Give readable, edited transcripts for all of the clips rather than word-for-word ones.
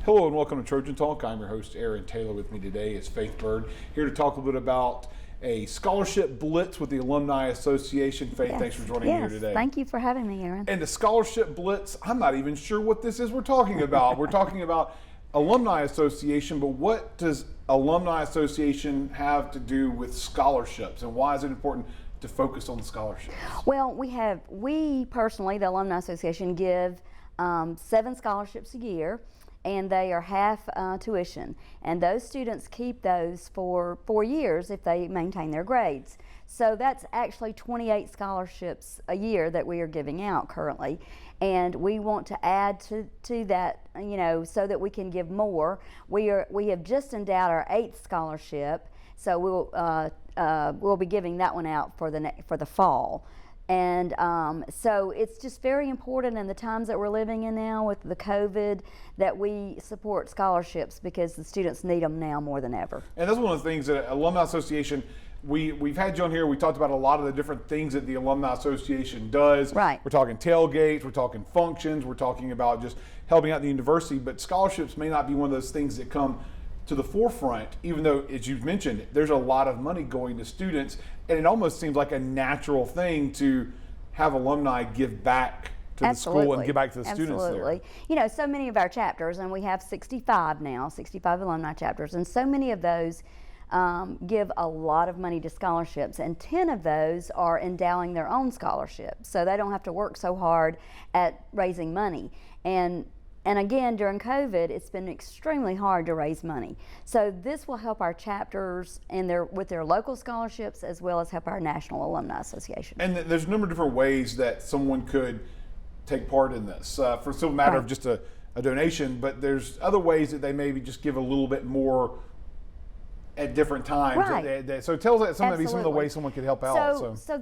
Hello and welcome to Trojan Talk. I'm your host, Aaron Taylor. With me today is Faith Byrd, here to talk a little bit about a scholarship blitz with the Alumni Association. Faith, thanks for joining me here today. Thank you for having me, Aaron. And the scholarship blitz, I'm not even sure what this is we're talking about. We're talking about Alumni Association, but what does Alumni Association have to do with scholarships, and why is it important to focus on the scholarships? Well, we personally, the Alumni Association, give 7 scholarships a year, and they are half tuition. And those students keep those for 4 years if they maintain their grades. So that's actually 28 scholarships a year that we are giving out currently. And we want to add to that, so that we can give more. We have just endowed our 8th scholarship, so we'll be giving that one out for the fall. And so it's just very important in the times that we're living in now with the COVID that we support scholarships, because the students need them now more than ever. And that's one of the things that Alumni Association, we've had you on here, we talked about a lot of the different things that the Alumni Association does. Right. We're talking tailgates, we're talking functions, we're talking about just helping out the university, but scholarships may not be one of those things that come to the forefront, even though, as you've mentioned, there's a lot of money going to students, and it almost seems like a natural thing to have alumni give back to the school and give back to the students there. Absolutely. So many of our chapters, and we have 65 now, 65 alumni chapters, and so many of those give a lot of money to scholarships, and 10 of those are endowing their own scholarships, so they don't have to work so hard at raising money. And again, during COVID, it's been extremely hard to raise money. So this will help our chapters with their local scholarships, as well as help our National Alumni Association. And there's a number of different ways that someone could take part in this. For a simple matter of just a donation, but there's other ways that they maybe just give a little bit more at different times. Right. So tell us some of the ways someone could help out. So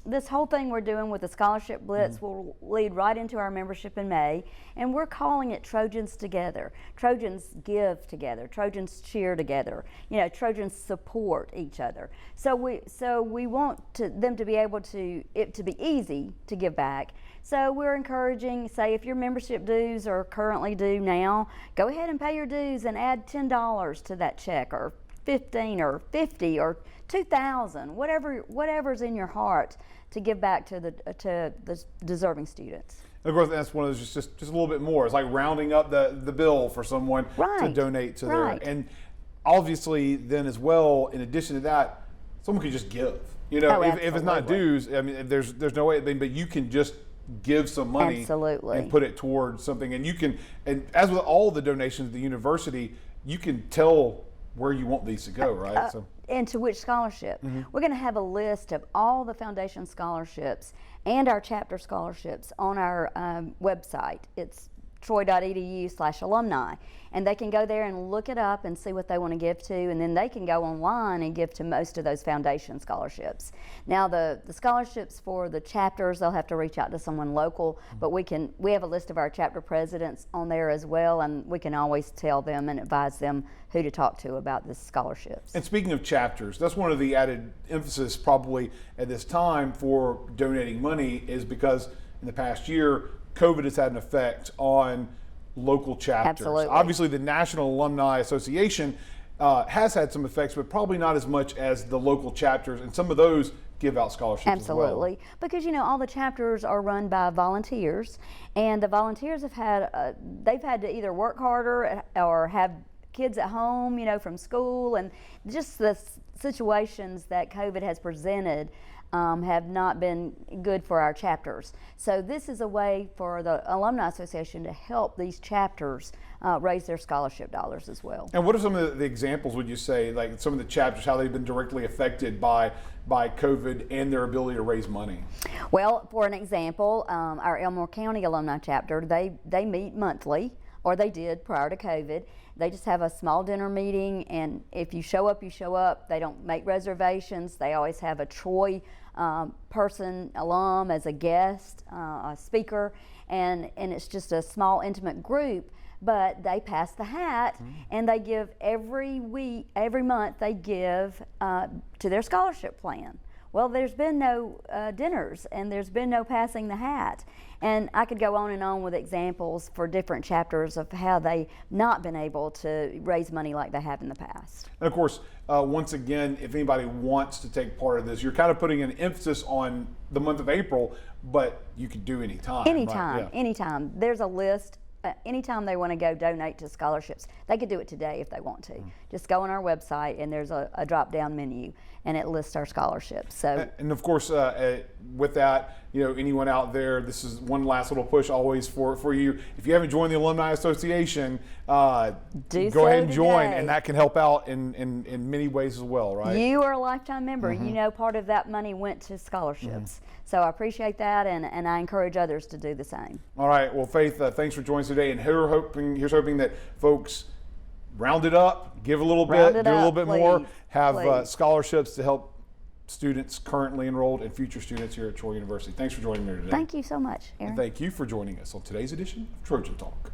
this whole thing we're doing with the Scholarship Blitz will lead right into our membership in May, and we're calling it Trojans Together. Trojans give together, Trojans cheer together, Trojans support each other. So we want them to be able to be easy to give back. So we're encouraging, say, if your membership dues are currently due now, go ahead and pay your dues and add $10 to that check, or $15 or $50 or $2,000, whatever's in your heart, to give back to the deserving students. And of course, that's one of those just a little bit more. It's like rounding up the bill for someone to donate to their. And obviously, then as well, in addition to that, someone could just give. If it's not dues, I mean, there's no way. But you can just give some money and put it towards something, and you can. And as with all the donations at the university, you can tell where you want these to go, right? And to which scholarship. We're going to have a list of all the foundation scholarships and our chapter scholarships on our website. It's troy.edu/alumni, and they can go there and look it up and see what they want to give to, and then they can go online and give to most of those foundation scholarships. Now the scholarships for the chapters, they'll have to reach out to someone local, but we have a list of our chapter presidents on there as well, and we can always tell them and advise them who to talk to about the scholarships. And speaking of chapters, that's one of the added emphasis probably at this time for donating money, is because in the past year, COVID has had an effect on local chapters. Absolutely. Obviously, the National Alumni Association has had some effects, but probably not as much as the local chapters, and some of those give out scholarships Absolutely. as well. Because all the chapters are run by volunteers, and the volunteers have they've had to either work harder or have kids at home, from school, and just the situations that COVID has presented have not been good for our chapters. So this is a way for the Alumni Association to help these chapters raise their scholarship dollars as well. And what are some of the examples, would you say, like some of the chapters, how they've been directly affected by COVID and their ability to raise money? Well, for an example, our Elmore County Alumni Chapter, they meet monthly, or they did prior to COVID. They just have a small dinner meeting, and if you show up, you show up. They don't make reservations. They always have a Troy alum as a guest, a speaker, and it's just a small intimate group, but they pass the hat, and they give every month they give to their scholarship plan. well, there's been no dinners and there's been no passing the hat. And I could go on and on with examples for different chapters of how they've not been able to raise money like they have in the past. And of course, once again, if anybody wants to take part of this, you're kind of putting an emphasis on the month of April, but you can do any time. Anytime, right? Yeah. anytime. There's a list. Anytime they want to go donate to scholarships, they could do it today if they want to. Just go on our website and there's a drop-down menu and it lists our scholarships. So, and of course, with that, anyone out there, this is one last little push always for you. If you haven't joined the Alumni Association, go ahead and join, and that can help out in many ways as well, right? You are a lifetime member. Part of that money went to scholarships. So I appreciate that, and I encourage others to do the same. All right. Well, Faith, thanks for joining us today, and here's hoping that folks round it up, give a little bit, do a little bit more, have scholarships to help students currently enrolled and future students here at Troy University. Thanks for joining me today. Thank you so much, Aaron. And thank you for joining us on today's edition of Trojan Talk.